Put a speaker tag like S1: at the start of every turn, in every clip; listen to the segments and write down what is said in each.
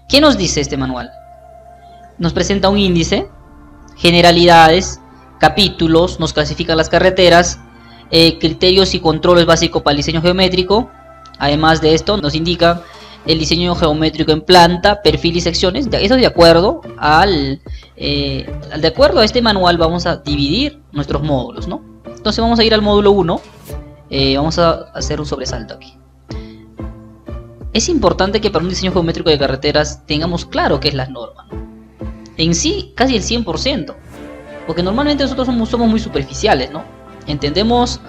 S1: ¿Qué nos dice este manual? Nos presenta un índice, generalidades, capítulos, nos clasifica las carreteras, criterios y controles básicos para el diseño geométrico. Además de esto nos indica el diseño geométrico en planta, perfil y secciones. Eso de acuerdo a este manual vamos a dividir nuestros módulos, ¿no? Entonces vamos a ir al módulo 1. Vamos a hacer un sobresalto aquí. Es importante que para un diseño geométrico de carreteras tengamos claro qué es la norma, ¿no? En sí, casi el 100%. Porque normalmente nosotros somos muy superficiales, ¿no? Entendemos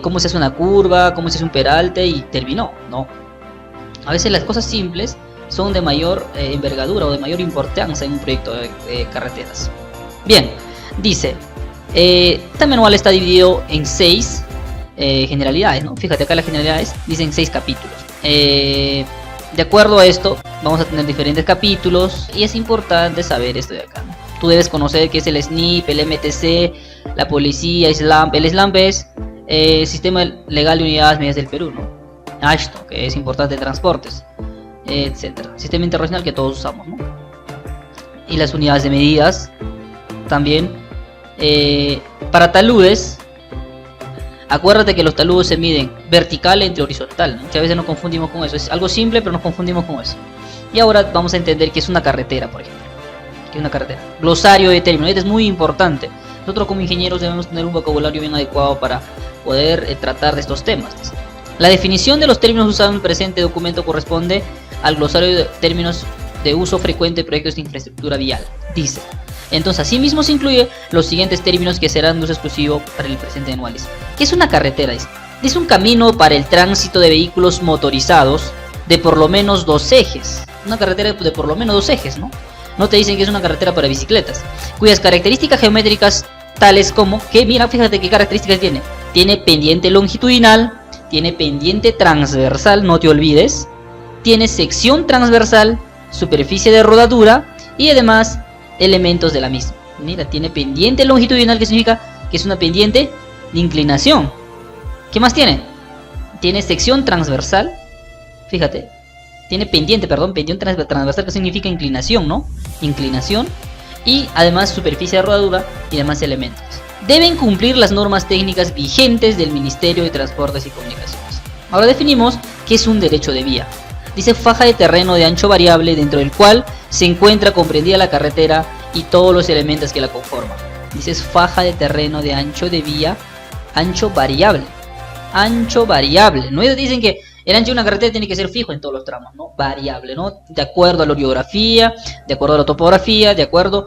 S1: cómo se hace una curva, cómo se hace un peralte y terminó, ¿no? A veces las cosas simples son de mayor envergadura o de mayor importancia en un proyecto de carreteras. Bien, dice, este manual está dividido en 6 generalidades, ¿no? Fíjate acá las generalidades dicen 6 capítulos. De acuerdo a esto vamos a tener diferentes capítulos y es importante saber esto de acá, ¿no? Tú debes conocer qué es el SNIP, el MTC, la policía, el SLAMP es Sistema Legal de Unidades Medidas del Perú, ¿no? ASHTO, que es importante en transportes, etcétera. Sistema internacional que todos usamos, ¿no? Y las unidades de medidas también. Para taludes, acuérdate que los taludes se miden vertical entre horizontal, ¿no? Muchas veces nos confundimos con eso. Es algo simple, pero nos confundimos con eso. Y ahora vamos a entender qué es una carretera, por ejemplo. ¿Qué es una carretera? Glosario de términos. Este es muy importante. Nosotros como ingenieros debemos tener un vocabulario bien adecuado para poder tratar de estos temas. La definición de los términos usados en el presente documento corresponde al glosario de términos de uso frecuente de proyectos de infraestructura vial. Dice, entonces asimismo se incluye los siguientes términos que serán de uso exclusivo para el presente anual. ¿Qué es una carretera? Es un camino para el tránsito de vehículos motorizados de por lo menos 2 ejes. Una carretera de por lo menos 2 ejes, ¿no? No te dicen que es una carretera para bicicletas, cuyas características geométricas tales como que, mira, fíjate qué características tiene. Tiene pendiente longitudinal, tiene pendiente transversal, no te olvides, tiene sección transversal, superficie de rodadura y además elementos de la misma. Mira, tiene pendiente longitudinal, que significa que es una pendiente de inclinación. ¿Qué más tiene? Tiene sección transversal, fíjate, tiene pendiente transversal, que significa inclinación, ¿no? Inclinación y además superficie de rodadura y demás elementos. Deben cumplir las normas técnicas vigentes del Ministerio de Transportes y Comunicaciones. Ahora definimos qué es un derecho de vía. Dice faja de terreno de ancho variable dentro del cual se encuentra comprendida la carretera y todos los elementos que la conforman. Dice faja de terreno de ancho de vía, ancho variable. Ancho variable. No ellos dicen que el ancho de una carretera tiene que ser fijo en todos los tramos, ¿no? Variable, ¿no? De acuerdo a la orografía, de acuerdo a la topografía, de acuerdo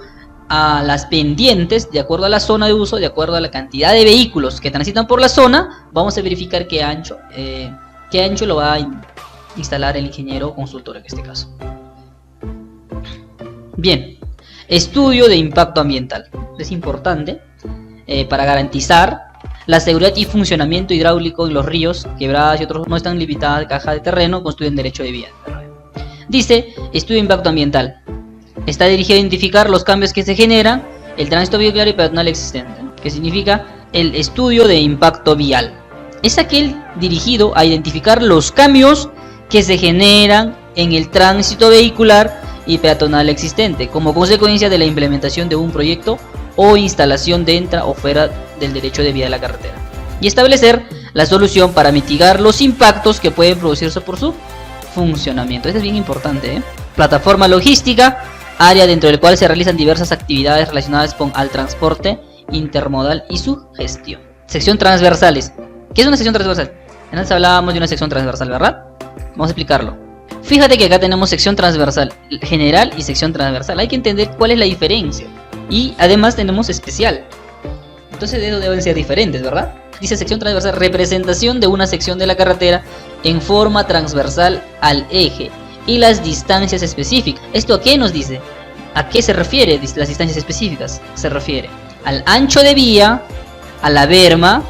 S1: a las pendientes, de acuerdo a la zona de uso, de acuerdo a la cantidad de vehículos que transitan por la zona, vamos a verificar qué ancho lo va a instalar el ingeniero o consultor en este caso. Bien, estudio de impacto ambiental. Es importante para garantizar la seguridad y funcionamiento hidráulico en los ríos, quebradas y otros no están limitadas a caja de terreno, constituyen derecho de vía. Dice estudio de impacto ambiental. Está dirigido a identificar los cambios que se generan, el tránsito vehicular y peatonal existente, ¿no? Que significa el estudio de impacto vial. Es aquel dirigido a identificar los cambios que se generan en el tránsito vehicular y peatonal existente, como consecuencia de la implementación de un proyecto o instalación dentro o fuera del derecho de vía de la carretera. Y establecer la solución para mitigar los impactos que pueden producirse por su funcionamiento. Esto es bien importante, ¿eh? Plataforma logística, área dentro del cual se realizan diversas actividades relacionadas con el transporte intermodal y su gestión. Sección transversales. ¿Qué es una sección transversal? Antes hablábamos de una sección transversal, ¿verdad? Vamos a explicarlo. Fíjate que acá tenemos sección transversal general y sección transversal. Hay que entender cuál es la diferencia. Y además tenemos especial. Entonces eso deben ser diferentes, ¿verdad? Dice sección transversal, representación de una sección de la carretera en forma transversal al eje y las distancias específicas. ¿Esto a qué nos dice? ¿A qué se refiere las distancias específicas? Se refiere al ancho de vía, a la berma,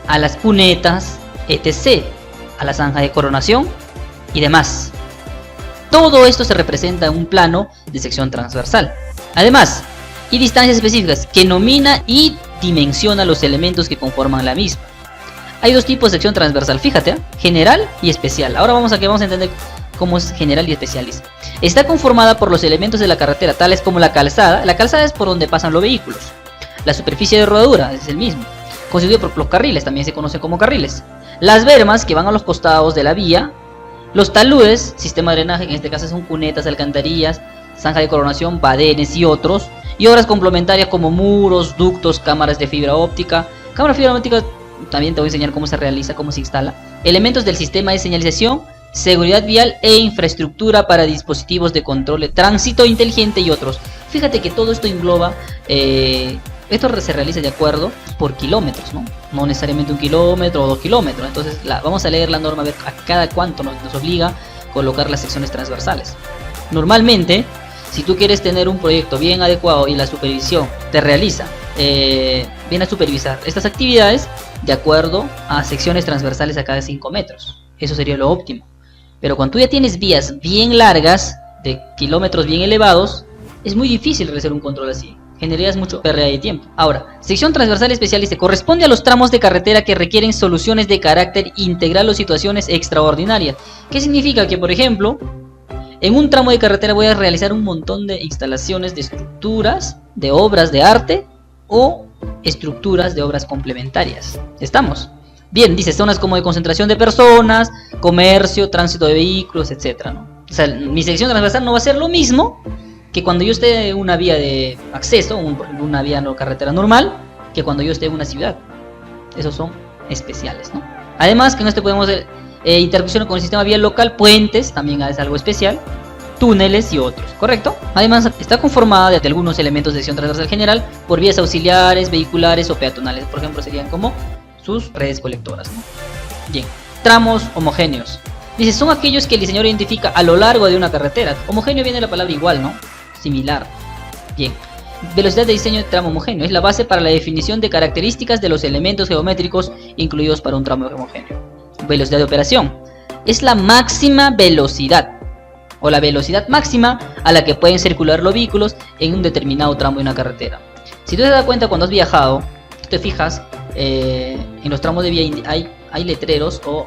S1: a las cunetas, etc., a la zanja de coronación y demás. Todo esto se representa en un plano de sección transversal. Además, y distancias específicas que nomina y dimensiona los elementos que conforman la misma. Hay dos tipos de sección transversal, fíjate, general y especial. Ahora vamos a entender como es general y especial. Dice. Está conformada por los elementos de la carretera, tales como la calzada. La calzada es por donde pasan los vehículos. La superficie de rodadura es el mismo. Constituido por los carriles, también se conocen como carriles. Las bermas que van a los costados de la vía. Los taludes, sistema de drenaje, que en este caso son cunetas, alcantarillas, zanja de coronación, badenes y otros. Y obras complementarias como muros, ductos, cámaras de fibra óptica. Cámara de fibra óptica también te voy a enseñar cómo se realiza, cómo se instala. Elementos del sistema de señalización, seguridad vial e infraestructura para dispositivos de control de tránsito inteligente y otros. Fíjate que todo esto engloba, esto se realiza de acuerdo por kilómetros, no necesariamente 1 kilómetro o 2 kilómetros. Entonces vamos a leer la norma a ver a cada cuánto nos obliga colocar las secciones transversales. Normalmente, si tú quieres tener un proyecto bien adecuado y la supervisión te realiza, viene a supervisar estas actividades de acuerdo a secciones transversales a cada 5 metros. Eso sería lo óptimo. Pero cuando tú ya tienes vías bien largas, de kilómetros bien elevados, es muy difícil realizar un control así. Generarías mucho pérdida de tiempo. Ahora, sección transversal especial dice, corresponde a los tramos de carretera que requieren soluciones de carácter integral o situaciones extraordinarias. ¿Qué significa? Que, por ejemplo, en un tramo de carretera voy a realizar un montón de instalaciones de estructuras, de obras de arte o estructuras de obras complementarias. ¿Estamos? Bien, dice zonas como de concentración de personas, comercio, tránsito de vehículos, etc., ¿no? O sea, mi sección transversal no va a ser lo mismo que cuando yo esté en una vía de acceso, por ejemplo, una vía no carretera normal, que cuando yo esté en una ciudad. Esos son especiales, ¿no? Además, que en este podemos hacer interconexión con el sistema vial local, puentes, también es algo especial, túneles y otros, ¿correcto? Además, está conformada de algunos elementos de sección transversal general por vías auxiliares, vehiculares o peatonales. Por ejemplo, serían como sus redes colectoras, ¿no? Bien, tramos homogéneos. Dice, son aquellos que el diseñador identifica a lo largo de una carretera. Homogéneo viene de la palabra igual, ¿no? Similar. Bien. Velocidad de diseño de tramo homogéneo. Es la base para la definición de características de los elementos geométricos incluidos para un tramo homogéneo. Velocidad de operación. Es la máxima velocidad o la velocidad máxima a la que pueden circular los vehículos en un determinado tramo de una carretera. Si tú te das cuenta cuando has viajado, te fijas, en los tramos de vía hay letreros o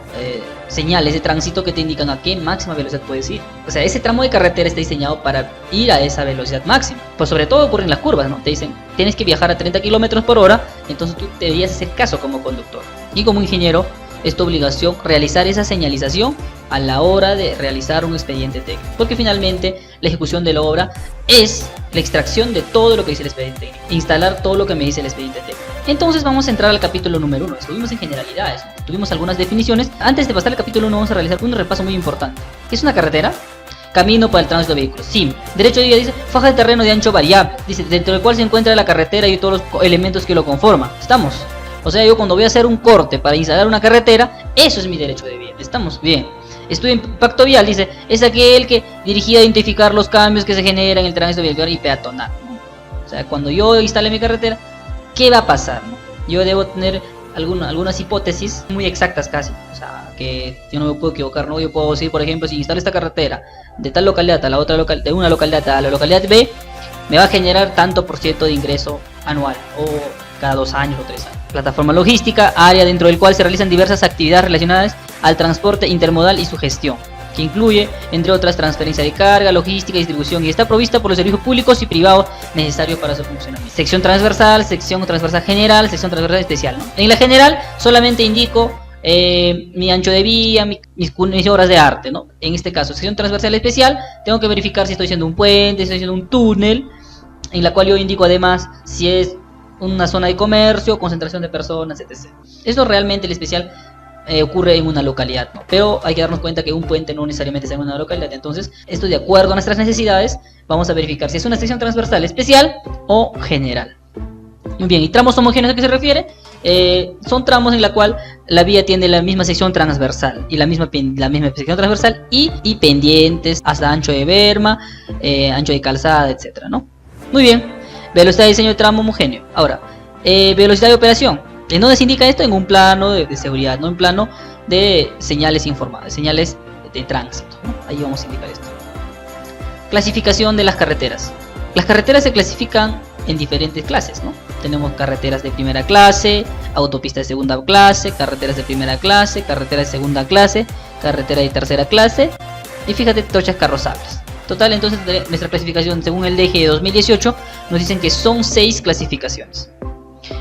S1: señales de tránsito que te indican a qué máxima velocidad puedes ir. O sea, ese tramo de carretera está diseñado para ir a esa velocidad máxima. Pues sobre todo ocurre en las curvas, ¿no? Te dicen, tienes que viajar a 30 km por hora, entonces tú deberías hacer caso como conductor. Y como ingeniero, es tu obligación realizar esa señalización a la hora de realizar un expediente técnico. Porque finalmente la ejecución de la obra es la extracción de todo lo que dice el expediente técnico. Instalar todo lo que me dice el expediente técnico. Entonces vamos a entrar al capítulo número 1. Estuvimos en generalidades, tuvimos algunas definiciones. Antes de pasar al capítulo 1 vamos a realizar un repaso muy importante. ¿Qué es una carretera? Camino para el tránsito de vehículos. Sí. Derecho de vía dice faja de terreno de ancho variable. Dice dentro del cual se encuentra la carretera y todos los elementos que lo conforman. ¿Estamos? O sea, yo cuando voy a hacer un corte para instalar una carretera, eso es mi derecho de vía. ¿Estamos? Bien. Estudio impacto vial, dice, es aquel que dirigido a identificar los cambios que se generan en el tránsito vial y peatonal, ¿no? O sea, cuando yo instale mi carretera, ¿qué va a pasar, no? Yo debo tener algunas hipótesis muy exactas casi, o sea, que yo no me puedo equivocar, ¿no? Yo puedo decir, por ejemplo, si instalo esta carretera de tal localidad a la otra de una localidad a la localidad B, me va a generar tanto por ciento de ingreso anual, o cada 2 años o 3 años. Plataforma logística, área dentro del cual se realizan diversas actividades relacionadas al transporte intermodal y su gestión, que incluye, entre otras, transferencia de carga, logística y distribución, y está provista por los servicios públicos y privados necesarios para su funcionamiento. Sección transversal general, sección transversal especial, ¿no? En la general solamente indico mi ancho de vía, mis obras de arte, ¿no? En este caso, sección transversal especial, tengo que verificar si estoy haciendo un puente, si estoy haciendo un túnel, en la cual yo indico además si es una zona de comercio, concentración de personas, etc. Esto realmente el especial ocurre en una localidad, ¿no? Pero hay que darnos cuenta que un puente no necesariamente está en una localidad. Entonces, esto de acuerdo a nuestras necesidades, vamos a verificar si es una sección transversal especial o general. Muy bien, ¿y tramos homogéneos a qué se refiere? Son tramos en la cual la vía tiene la misma sección transversal y la misma sección transversal y pendientes hasta ancho de berma, ancho de calzada, etc., ¿no? Muy bien. Velocidad de diseño de tramo homogéneo. Ahora, velocidad de operación. ¿En dónde se indica esto? En un plano de seguridad, no en plano de señales informadas, señales de tránsito, ¿no? Ahí vamos a indicar esto. Clasificación de las carreteras. Las carreteras se clasifican en diferentes clases, ¿no? Tenemos carreteras de primera clase, autopistas de segunda clase, carreteras de primera clase, carreteras de segunda clase, carretera de tercera clase Y fíjate, trochas carrozables. Total, entonces nuestra clasificación según el DG de 2018 nos dicen que son 6 clasificaciones.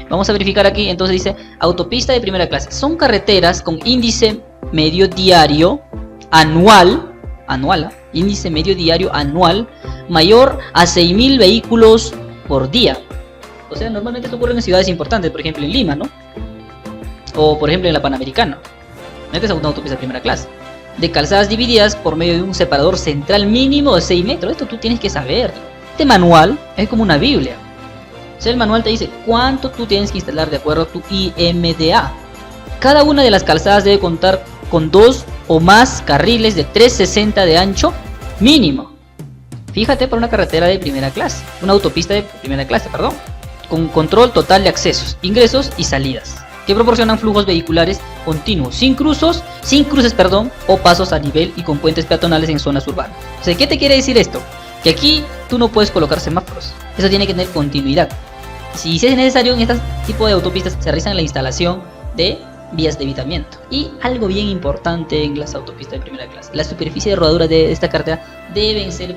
S1: Vamos a verificar aquí, entonces dice autopista de primera clase. Son carreteras con índice medio diario anual, índice medio diario anual mayor a 6.000 vehículos por día. O sea, normalmente esto ocurre en ciudades importantes, por ejemplo en Lima, ¿no? O por ejemplo en la Panamericana. Esta es una autopista de primera clase. De calzadas divididas por medio de un separador central mínimo de 6 metros. Esto tú tienes que saber. Este manual es como una Biblia. O sea, el manual te dice cuánto tú tienes que instalar de acuerdo a tu IMDA. Cada una de las calzadas debe contar con 2 o más carriles de 360 de ancho mínimo. Fíjate, para una carretera de primera clase, una autopista de primera clase, perdón, con control total de accesos, ingresos y salidas, que proporcionan flujos vehiculares continuos, sin cruces, o pasos a nivel y con puentes peatonales en zonas urbanas. O sea, ¿qué te quiere decir esto? Que aquí tú no puedes colocar semáforos, eso tiene que tener continuidad. Si es necesario, en este tipo de autopistas se realiza la instalación de vías de evitamiento. Y algo bien importante en las autopistas de primera clase: la superficie de rodadura de esta carretera deberían ser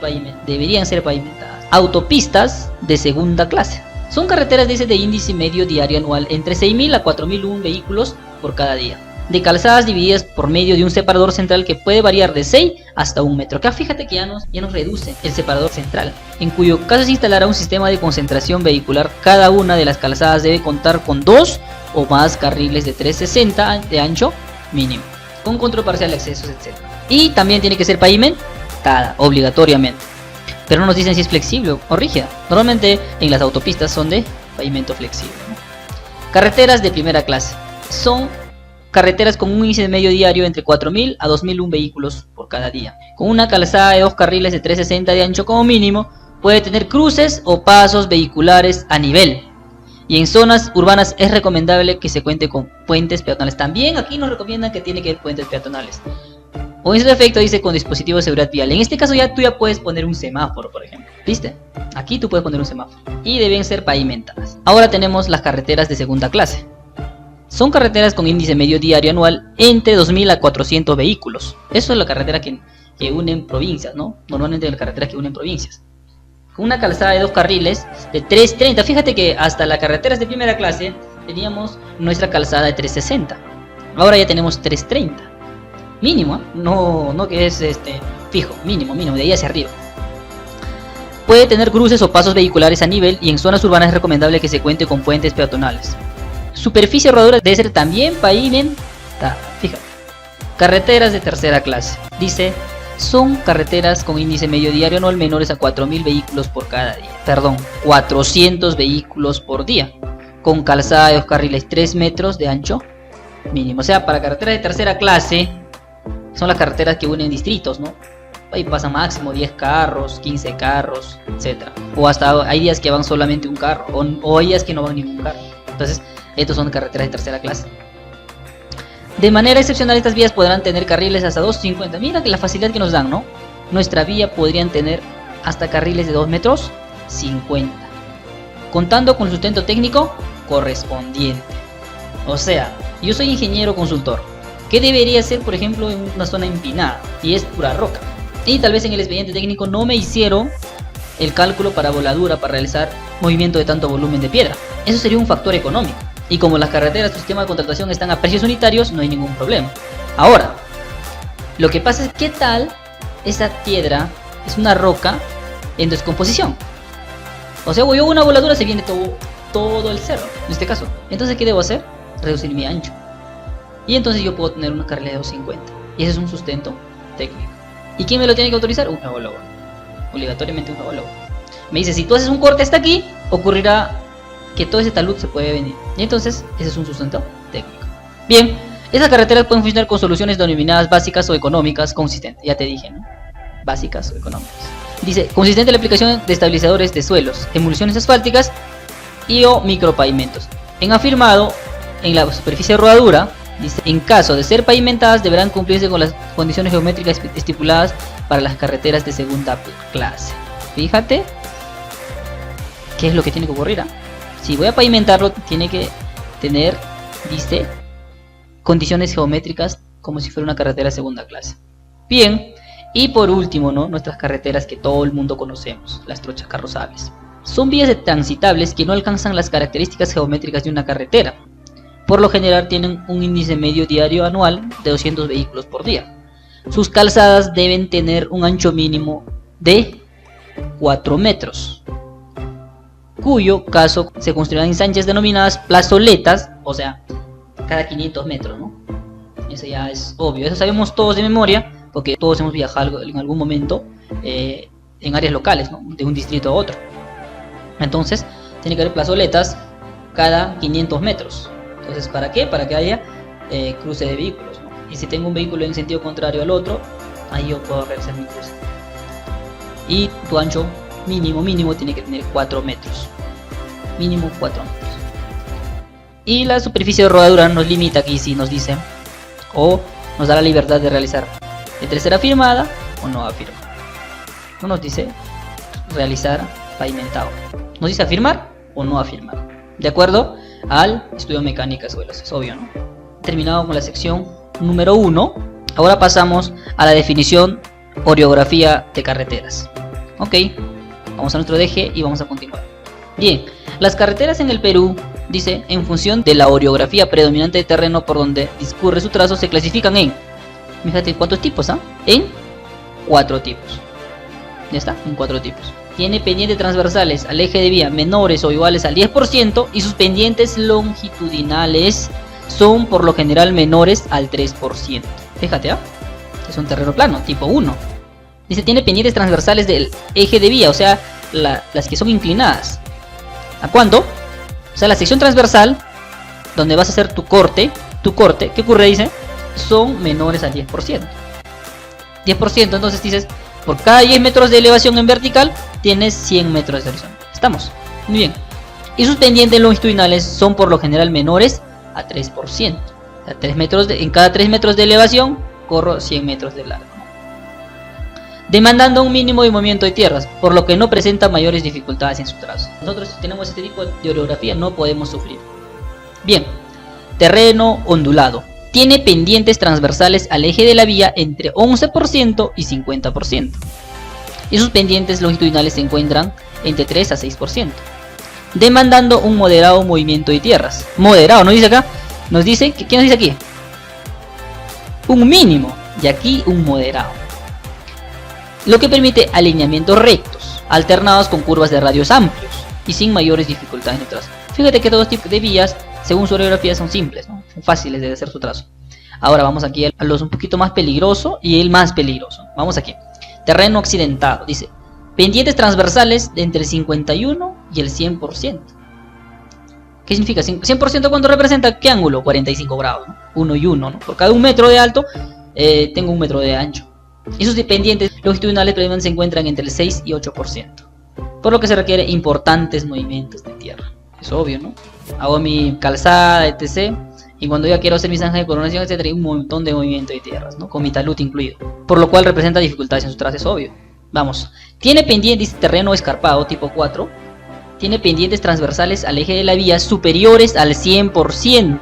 S1: pavimentadas. Autopistas de segunda clase son carreteras de índice medio diario anual entre 6.000 a 4.001 vehículos por cada día, de calzadas divididas por medio de un separador central que puede variar de 6 hasta 1 metro. Acá fíjate que ya nos reduce el separador central, en cuyo caso se instalará un sistema de concentración vehicular. Cada una de las calzadas debe contar con 2 o más carriles de 360 de ancho mínimo, con control parcial de accesos, etc. Y también tiene que ser pavimentada, obligatoriamente. Pero no nos dicen si es flexible o rígida. Normalmente en las autopistas son de pavimento flexible, ¿no? Carreteras de primera clase son carreteras con un índice medio diario entre 4.000 a 2.001 vehículos por cada día, con una calzada de 2 carriles de 360 de ancho como mínimo. Puede tener cruces o pasos vehiculares a nivel. Y en zonas urbanas es recomendable que se cuente con puentes peatonales. También aquí nos recomiendan que tiene que haber puentes peatonales. O en su defecto dice con dispositivos de seguridad vial. En este caso tú ya puedes poner un semáforo, por ejemplo. ¿Viste? Aquí tú puedes poner un semáforo. Y deben ser pavimentadas. Ahora tenemos las carreteras de segunda clase. Son carreteras con índice medio diario anual entre 2.000 a 400 vehículos. Eso es la carretera que unen provincias, ¿no? Normalmente las carreteras que unen provincias. Con una calzada de 2 carriles de 330. Fíjate que hasta las carreteras de primera clase teníamos nuestra calzada de 360. Ahora ya tenemos 330. Mínimo, ¿eh? No que es fijo, mínimo, de ahí hacia arriba. Puede tener cruces o pasos vehiculares a nivel, y en zonas urbanas es recomendable que se cuente con puentes peatonales. Superficie de rodadura debe ser también pavimentada. Fíjate. Carreteras de tercera clase. Dice, son carreteras con índice medio diario anual menores a 4.000 vehículos por cada día. Perdón, 400 vehículos por día. Con calzada de 2 carriles 3 metros de ancho mínimo. O sea, para carreteras de tercera clase son las carreteras que unen distritos, ¿no? Ahí pasan máximo 10 carros, 15 carros, etc. O hasta hay días que van solamente un carro, o hay días que no van ningún carro. Entonces, estos son carreteras de tercera clase. De manera excepcional, estas vías podrán tener carriles hasta 2.50. Mira que la facilidad que nos dan, ¿no? Nuestra vía podrían tener hasta carriles de 2 metros 50, contando con el sustento técnico correspondiente. O sea, yo soy ingeniero consultor. ¿Qué debería hacer, por ejemplo, en una zona empinada? Y es pura roca. Y tal vez en el expediente técnico no me hicieron el cálculo para voladura, para realizar movimiento de tanto volumen de piedra. Eso sería un factor económico. Y como las carreteras, su sistema de contratación están a precios unitarios, no hay ningún problema. Ahora, lo que pasa es, ¿qué tal esa piedra es una roca en descomposición? O sea, yo una voladura, se viene todo el cerro, en este caso. Entonces, ¿qué debo hacer? Reducir mi ancho. Y entonces yo puedo tener una carrila de 250. Y ese es un sustento técnico. ¿Y quién me lo tiene que autorizar? Un geólogo. Obligatoriamente un geólogo. Me dice, si tú haces un corte hasta aquí, ocurrirá que todo ese talud se puede venir. Y entonces, ese es un sustento técnico. Bien, esas carreteras pueden funcionar con soluciones denominadas básicas o económicas consistentes. Ya te dije, ¿no? Básicas o económicas. Dice, consistente en la aplicación de estabilizadores de suelos, emulsiones asfálticas y o micropavimentos. En afirmado, en la superficie de rodadura, dice, en caso de ser pavimentadas, deberán cumplirse con las condiciones geométricas estipuladas para las carreteras de segunda clase. Fíjate qué es lo que tiene que ocurrir, ¿eh? Si voy a pavimentarlo, tiene que tener, dice, condiciones geométricas como si fuera una carretera de segunda clase. Bien, Y por último, ¿no? Nuestras carreteras que todo el mundo conocemos, las trochas carrozables. Son vías transitables que no alcanzan las características geométricas de una carretera. Por lo general tienen un índice medio diario anual de 200 vehículos por día. Sus calzadas deben tener un ancho mínimo de 4 metros, cuyo caso se construirán ensanches denominadas plazoletas, o sea, cada 500 metros, ¿no? Eso ya es obvio, eso sabemos todos de memoria, porque todos hemos viajado en algún momento en áreas locales, ¿no? De un distrito a otro. Entonces, tiene que haber plazoletas cada 500 metros. Entonces, ¿para qué? Para que haya cruce de vehículos, ¿no? Y si tengo un vehículo en sentido contrario al otro, ahí yo puedo realizar mi cruce. Y tu ancho mínimo tiene que tener 4 metros. Mínimo 4 metros. Y la superficie de rodadura nos limita aquí, si nos dice, o nos da la libertad de realizar entre ser afirmada o no afirmada. No nos dice realizar pavimentado. Nos dice afirmar o no afirmar, de acuerdo al estudio de mecánica de suelos, es obvio, ¿no? Terminado con la sección número 1, ahora pasamos a la definición orografía de carreteras. Ok, vamos a nuestro eje y vamos a continuar. Bien, las carreteras en el Perú, dice, en función de la orografía predominante de terreno por donde discurre su trazo, se clasifican en, fíjate cuántos tipos, en 4 tipos. Ya está, en 4 tipos. Tiene pendientes transversales al eje de vía menores o iguales al 10% y sus pendientes longitudinales son por lo general menores al 3%. Fíjate, es un terreno plano, tipo 1. Dice, tiene pendientes transversales del eje de vía, o sea, las que son inclinadas. ¿A cuánto? O sea, la sección transversal, donde vas a hacer tu corte, ¿qué ocurre? Dice, son menores al 10%. 10%, entonces dices, por cada 10 metros de elevación en vertical, tienes 100 metros de horizonte. ¿Estamos? Muy bien. Y sus pendientes longitudinales son por lo general menores a 3%. O sea, en cada 3 metros de elevación, corro 100 metros de largo. Demandando un mínimo de movimiento de tierras, por lo que no presenta mayores dificultades en su trazo. Nosotros, si tenemos este tipo de orografía, no podemos sufrir. Bien. Terreno ondulado. Tiene pendientes transversales al eje de la vía entre 11% y 50%. Y sus pendientes longitudinales se encuentran entre 3 a 6%. Demandando un moderado movimiento de tierras. Moderado, ¿no dice acá? Nos dice, ¿qué nos dice aquí? Un mínimo, y aquí un moderado. Lo que permite alineamientos rectos, alternados con curvas de radios amplios y sin mayores dificultades en el trazo. Fíjate que todos los tipos de vías, según su orografía, son simples, ¿no? Son fáciles de hacer su trazo. Ahora vamos aquí a los un poquito más peligroso y el más peligroso. Vamos aquí. Terreno accidentado. Dice, pendientes transversales de entre el 51 y el 100%. ¿Qué significa? 100% ¿cuánto representa? ¿Qué ángulo? 45 grados, ¿no? 1 y 1, ¿no? Por cada 1 metro de alto, tengo 1 metro de ancho. Y sus pendientes longitudinales previamente se encuentran entre el 6 y 8%. Por lo que se requiere importantes movimientos de tierra. Es obvio, ¿no? Hago mi calzada, etc. Y cuando ya quiero hacer mi zanja de coronación, etc., hay un montón de movimiento de tierras, ¿no? Con mi talud incluido. Por lo cual representa dificultades en su trazo, es obvio. Vamos. Tiene pendientes, terreno escarpado, tipo 4. Tiene pendientes transversales al eje de la vía superiores al 100%.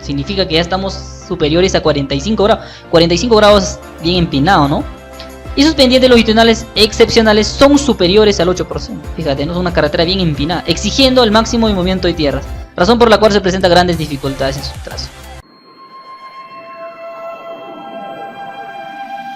S1: Significa que ya estamos superiores a 45 grados. 45 grados bien empinado, ¿no? Y sus pendientes longitudinales excepcionales son superiores al 8%. Fíjate, no es una carretera bien empinada, exigiendo el máximo de movimiento de tierras, razón por la cual se presentan grandes dificultades en su trazo.